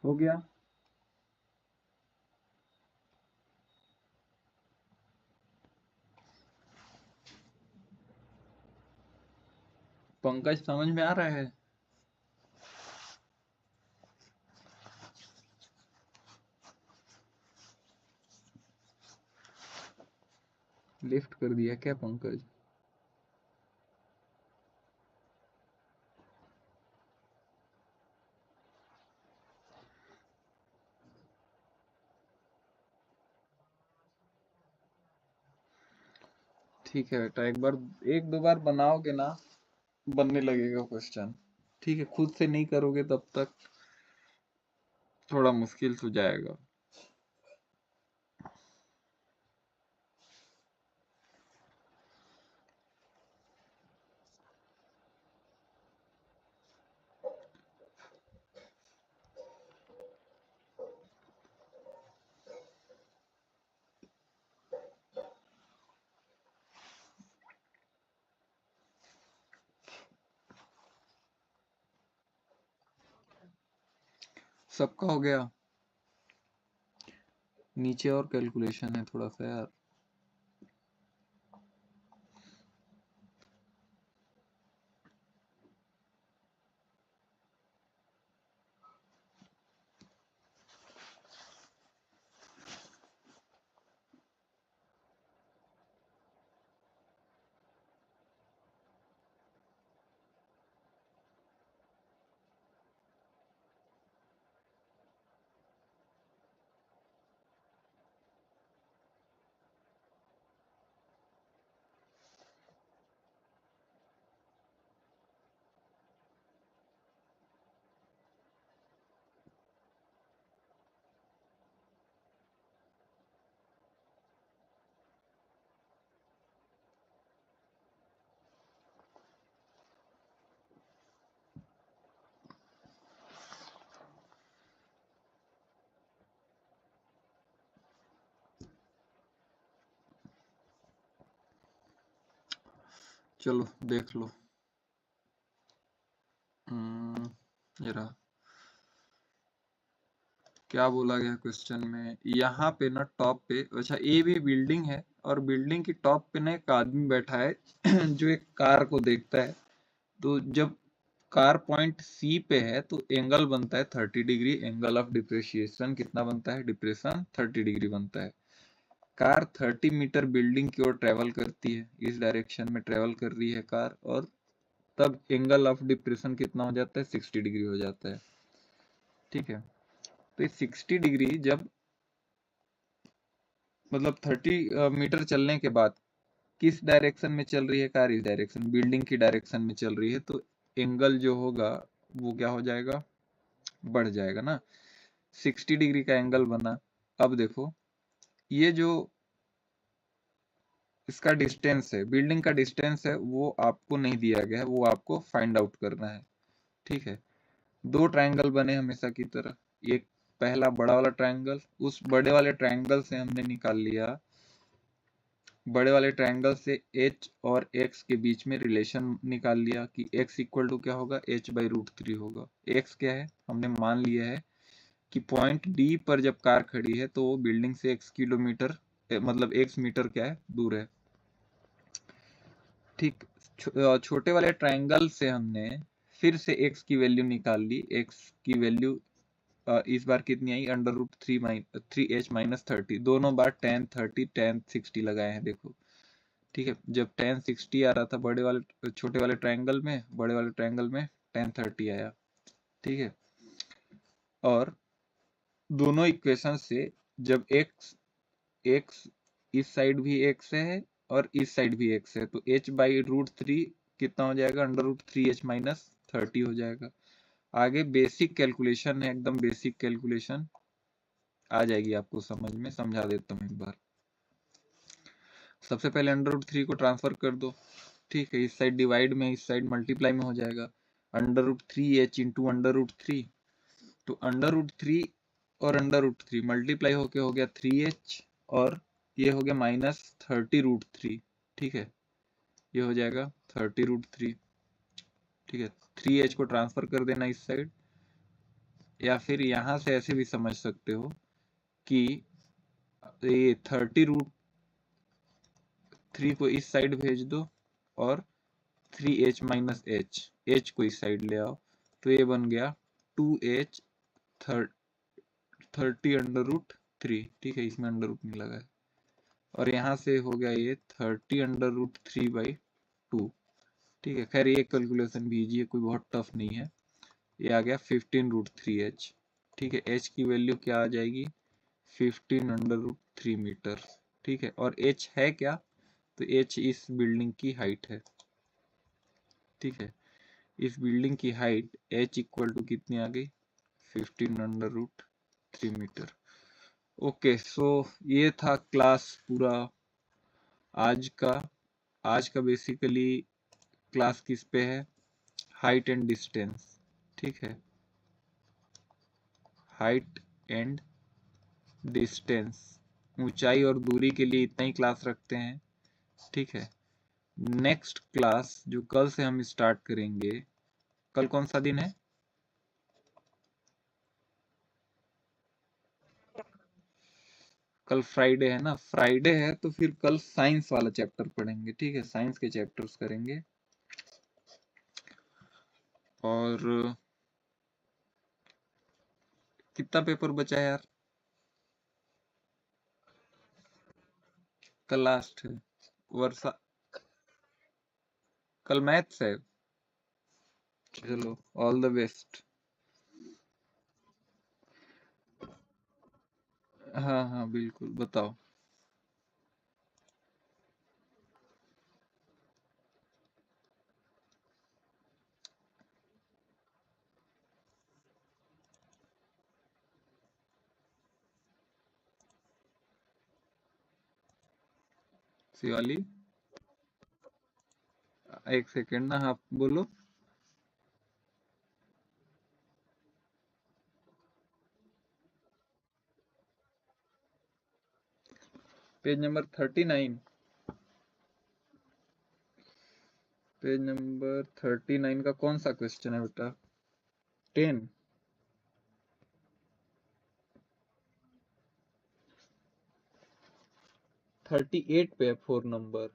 हो गया? पंकज समझ में आ रहा है? लिफ्ट कर दिया क्या पंकज? ठीक है बेटा, एक दो बार बनाओगे ना, बनने लगेगा क्वेश्चन। ठीक है, खुद से नहीं करोगे तब तक थोड़ा मुश्किल हो जाएगा। सबका हो गया? नीचे और कैलकुलेशन है थोड़ा सा यार। चलो देख लो। ये रहा। क्या बोला गया क्वेश्चन में, यहाँ पे ना टॉप पे, अच्छा ए भी बिल्डिंग है और बिल्डिंग की टॉप पे ना एक आदमी बैठा है जो एक कार को देखता है। तो जब कार पॉइंट सी पे है तो एंगल बनता है 30 डिग्री। एंगल ऑफ डिप्रेशिएशन कितना बनता है, डिप्रेशन 30 डिग्री बनता है। कार 30 मीटर बिल्डिंग की ओर ट्रेवल करती है, इस डायरेक्शन में ट्रेवल कर रही है कार, और तब एंगल ऑफ डिप्रेशन कितना हो जाता है, 60 डिग्री हो जाता है। ठीक है, तो ये 60 डिग्री जब मतलब 30 मीटर चलने के बाद किस डायरेक्शन में चल रही है कार, इस डायरेक्शन, बिल्डिंग की डायरेक्शन में चल रही है, तो एंगल जो होगा वो क्या हो जाएगा, बढ़ जाएगा ना। 60 डिग्री का एंगल बना। अब देखो ये जो इसका डिस्टेंस है, बिल्डिंग का डिस्टेंस है, वो आपको नहीं दिया गया है, वो आपको फाइंड आउट करना है। ठीक है, दो ट्रायंगल बने हमेशा की तरह। एक पहला बड़ा वाला ट्रायंगल, उस बड़े वाले ट्रायंगल से हमने निकाल लिया, बड़े वाले ट्रायंगल से h और x के बीच में रिलेशन निकाल लिया कि x इक्वल टू क्या होगा, h/√3 होगा। x क्या है, हमने मान लिया है कि पॉइंट D पर जब कार खड़ी है तो वो बिल्डिंग से x किलोमीटर मतलब x मीटर क्या है, दूर है। ठीक, छोटे वाले ट्रायंगल से हमने फिर से x की वैल्यू निकाल ली। x की वैल्यू इस बार कितनी आई, √3h-30, दोनों बार tan 30 tan 60 लगाए हैं, देखो। ठीक है, जब tan 60 आ रहा था बड़े वाले छोटे वाले ट्रायंगल में, बड़े वाले ट्रायंगल में tan 30 आया। ठीक है, और दोनों इक्वेशन से जब x इस साइड भी x है और इस साइड भी x है, तो h/√3 कितना हो जाएगा, √3h-30 हो जाएगा। आगे बेसिक कैलकुलेशन है, एकदम बेसिक कैलकुलेशन आ जाएगी आपको समझ में, समझा देता हूँ एक बार। सबसे पहले √3 को ट्रांसफर कर दो। ठीक है, इस साइड डिवाइड में, इस साइड मल्टीप्लाई में हो जाएगा। √3h इंटू √3, तो √3 और √3 मल्टीप्लाई होके हो गया 3h, और ये हो गया -30√3। ठीक है, ये हो जाएगा 30√3। ठीक है, 3h को ट्रांसफर कर देना इस साइड, या फिर यहां से ऐसे भी समझ सकते हो कि ये 30√3 को इस साइड भेज दो और 3h - h को इस साइड ले आओ, तो ये बन गया 2h 30√3। ठीक है, इसमें अंडर रूट नहीं लगा है, और यहाँ से हो गया ये 30√3/2। ठीक है, खैर ये कैलकुलेशन भी इजी है, कोई बहुत टफ नहीं है। ये आ गया 15√3h। ठीक है, h की वैल्यू क्या आ जाएगी, 15√3 मीटर। ठीक है, और h है क्या, तो h इस बिल्डिंग की हाइट है। ठीक है, इस बिल्डिंग की हाइट h इक्वल टू कितनी आ गई, 15√3 मीटर। ओके, सो ये था क्लास पूरा आज का बेसिकली क्लास किस पे है, हाइट एंड डिस्टेंस। ठीक है, हाइट एंड डिस्टेंस, ऊंचाई और दूरी के लिए इतना ही क्लास रखते हैं। ठीक है, नेक्स्ट क्लास जो कल से हम स्टार्ट करेंगे, कल कौन सा दिन है, कल फ्राइडे है ना, फ्राइडे है तो फिर कल साइंस वाला चैप्टर पढ़ेंगे। ठीक है, साइंस के चैप्टर्स करेंगे। और कितना पेपर बचा है यार, कल लास्ट है, वर्षा कल मैथ्स है। चलो, ऑल द बेस्ट। हाँ हाँ बिल्कुल, बताओ। शिवाली, एक सेकेंड ना, आप बोलो। Page number 39। पेज नंबर 39 का कौन सा क्वेश्चन है बेटा? 10। थर्टी 38 पे है 4 नंबर।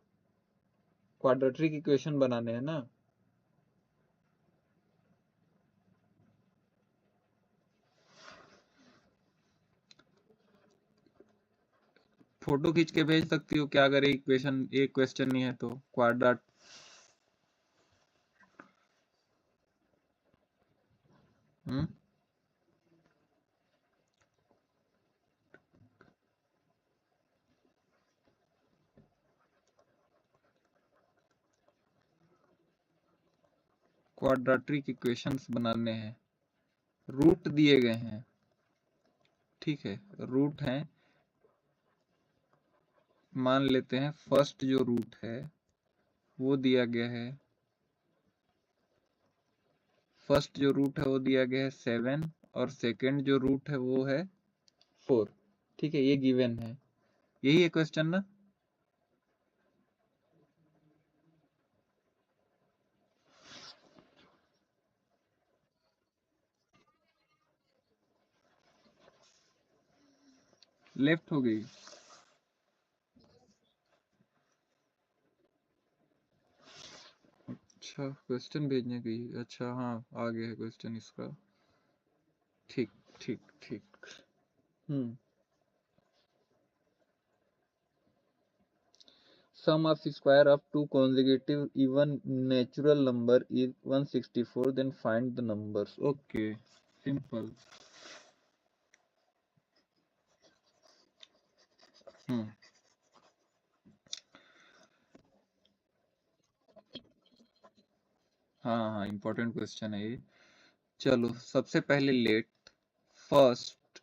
क्वाड्रेटिक इक्वेशन बनाने हैं ना। फोटो खींच के भेज सकती हो क्या अगर एक क्वेश्चन नहीं है तो? क्वाड्रेट क्वाड्रेटिक इक्वेशंस बनाने हैं। रूट दिए गए हैं, ठीक है, रूट हैं। मान लेते हैं फर्स्ट जो रूट है वो दिया गया है, फर्स्ट जो रूट है वो दिया गया है 7 और सेकंड जो रूट है वो है 4। ठीक है, ये गिवन है। यही है क्वेश्चन ना? लेफ्ट हो गई। अच्छा, क्वेश्चन भेजने की। अच्छा हाँ, आ गया है क्वेश्चन इसका। ठीक ठीक ठीक। Sum of square of two consecutive even natural number is 164. Then find the numbers. Okay, simple. हाँ हाँ, इम्पोर्टेंट क्वेश्चन है ये। चलो सबसे पहले let first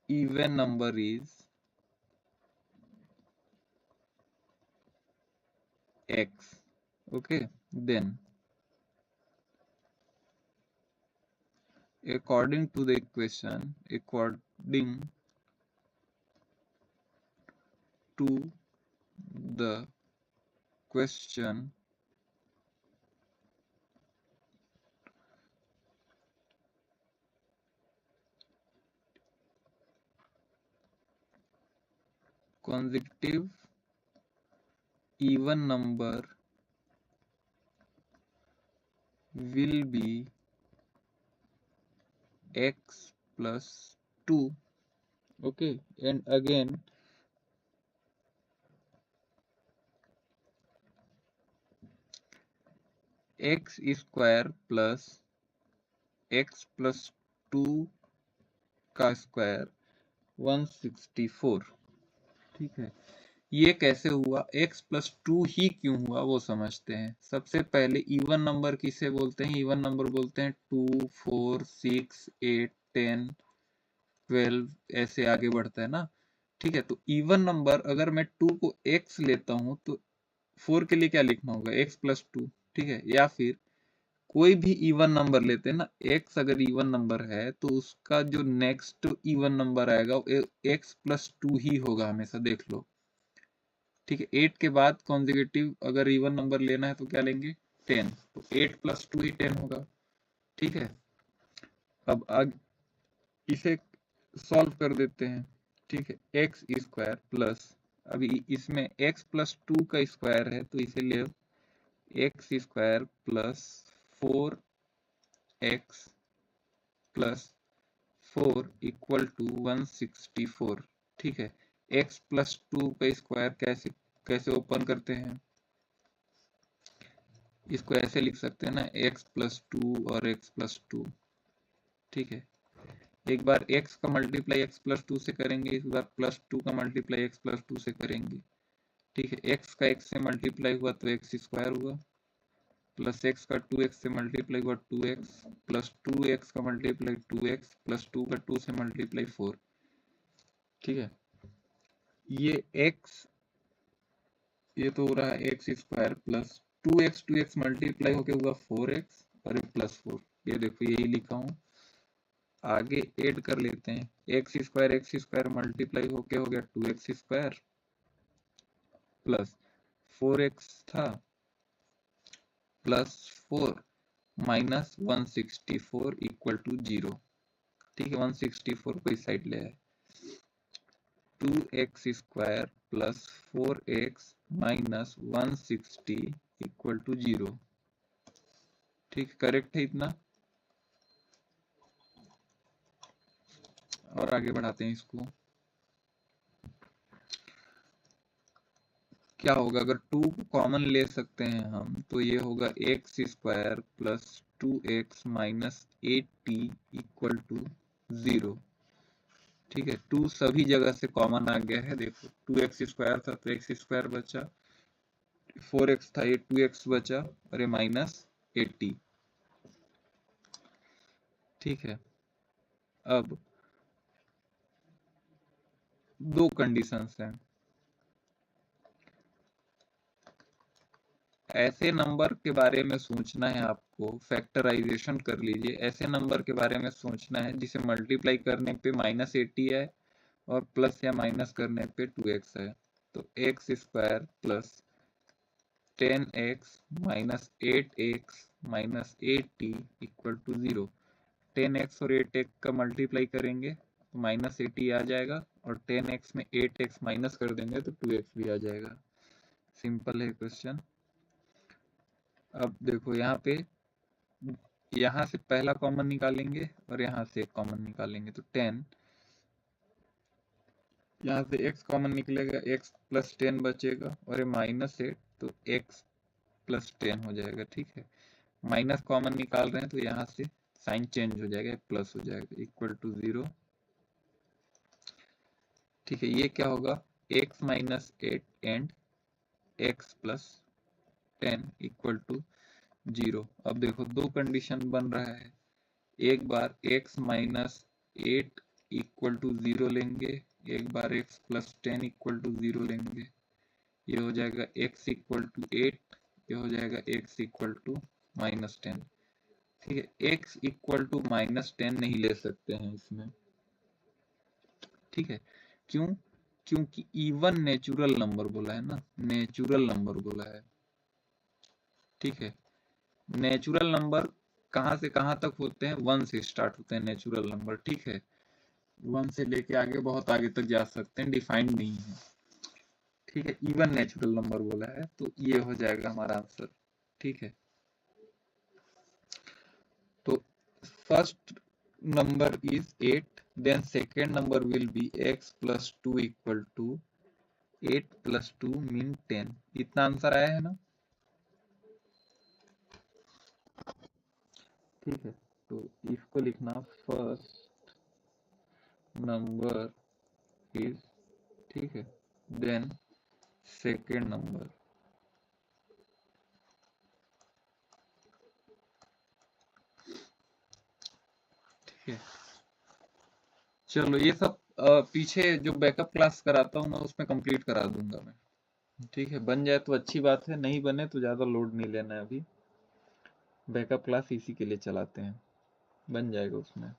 even number is x. Okay, then according to the equation, according to the question, consecutive even number will be x plus 2. Okay, and again x square plus x plus 2 का square 164। ठीक है, ये कैसे हुआ? x plus 2 ही क्यों हुआ वो समझते हैं। सबसे पहले इवन नंबर किसे बोलते हैं? इवन नंबर बोलते हैं 2, 4, 6, 8, 10, 12 ऐसे आगे बढ़ता है ना। ठीक है, तो इवन नंबर अगर मैं 2 को x लेता हूं तो 4 के लिए क्या लिखना होगा? x plus 2। ठीक है, या फिर कोई भी इवन नंबर लेते हैं ना, x अगर इवन नंबर है तो उसका जो नेक्स्ट इवन नंबर आएगा वो x प्लस 2 ही होगा हमेशा, देख लो। ठीक है, 8 के बाद कॉन्जिक्यूटिव अगर इवन नंबर लेना है तो क्या लेंगे? 10, तो 8 प्लस 2 ही 10 होगा। ठीक है, अब इसे सॉल्व कर देते हैं। ठीक है, एक्स स्क्वायर प्लस, अभी इसमें x प्लस 2 का स्क्वायर है तो इसे ले x square plus 4x plus 4 equal to 164। ठीक है, x प्लस 2 का स्क्वायर कैसे कैसे ओपन करते हैं? इसको ऐसे लिख सकते हैं ना, x प्लस 2 और x प्लस 2। ठीक है, एक बार x का मल्टीप्लाई x प्लस 2 से करेंगे, इस बार प्लस 2 का मल्टीप्लाई x प्लस 2 से करेंगे। ठीक है, x का x से मल्टीप्लाई हुआ तो x स्क्वायर हुआ, प्लस x का 2x से मल्टीप्लाई हुआ 2x, प्लस 2x का मल्टीप्लाई 2x, प्लस 2 का 2 से मल्टीप्लाई 4। ठीक है, ये x, ये तो हो रहा है x square plus 2x multiply होके हुआ 4x और प्लस 4। ये देखो यही लिखा हूं, आगे ऐड कर लेते हैं। एक्स स्क्वायर मल्टीप्लाई होके हो गया 2x स्क्वायर प्लस 4x था प्लस 4 माइनस 164 इक्वल टू 0। ठीक है, 164 को इस साइड ले आए। 2x square plus 4x minus 160 equal to 0। ठीक, करेक्ट है इतना। और आगे बढ़ाते हैं इसको। क्या होगा अगर 2 को कॉमन ले सकते हैं हम, तो ये होगा x square plus 2x minus 8t equal to 0। ठीक है, 2 सभी जगह से कॉमन आ गया है। देखो 2x स्क्वायर था तो x स्क्वायर बचा, 4x था ये 2x बचा, और ये माइनस 8t। ठीक है, अब दो कंडीशंस हैं। ऐसे नंबर के बारे में सोचना है आपको, फैक्टराइजेशन कर लीजिए। ऐसे नंबर के बारे में सोचना है जिसे मल्टीप्लाई करने पे माइनस 80 है और प्लस या माइनस करने पे 2x है। तो x square plus 10x minus 8x minus 8t equal to 0। 10x और 8x का मल्टीप्लाई करेंगे तो माइनस 80 आ जाएगा, और 10x में 8x माइनस कर देंगे तो 2x भी आ जाएगा। सिंपल है क्वेश्चन। अब देखो यहाँ से पहला कॉमन निकालेंगे और यहाँ से एक कॉमन निकालेंगे, तो 10, यहाँ से x कॉमन निकलेगा, x प्लस 10 बचेगा, और ये माइनस 8 तो x प्लस 10 हो जाएगा। ठीक है, माइनस कॉमन निकाल रहे हैं तो यहाँ से साइन चेंज हो जाएगा, प्लस हो जाएगा, इक्वल टू 0। ठीक है, ये क्या होगा, x minus 8 and x plus 10 equal to 0। अब देखो दो कंडीशन बन रहा है। एक बार x माइनस 8 इक्वल टू 0 लेंगे, एक बार x प्लस 10 इक्वल टू 0 लेंगे। ये हो जाएगा x इक्वल टू 8, ये हो जाएगा x इक्वल टू माइनस 10। ठीक है, x इक्वल टू माइनस 10 नहीं ले सकते हैं इसमें। ठीक है, क्यों? क्योंकि इवन नेचुरल नंबर बोला है ना, नेचुरल नंबर बोला है। ठीक है, नेचुरल नंबर कहाँ से कहाँ तक होते हैं, 1 से स्टार्ट होते हैं नेचुरल नंबर। ठीक है, 1 से लेके आगे बहुत आगे तक जा सकते हैं, डिफाइंड नहीं है। ठीक है, इवन नेचुरल नंबर बोला है तो ये हो जाएगा हमारा आंसर। ठीक है, तो first number is 8, then second number will be x plus 2 equal to 8 plus 2 mean 10। इतना आंसर आया है ना। ठीक है, तो इसको लिखना फर्स्ट नंबर इज, ठीक है, देन सेकेंड नंबर। ठीक है, चलो ये सब पीछे जो बैकअप क्लास कराता हूँ मैं उसमें कंप्लीट करा दूंगा मैं। ठीक है, बन जाए तो अच्छी बात है, नहीं बने तो ज्यादा लोड नहीं लेना है। अभी बैकअप क्लास इसी के लिए चलाते हैं, बन जाएगा उसमें।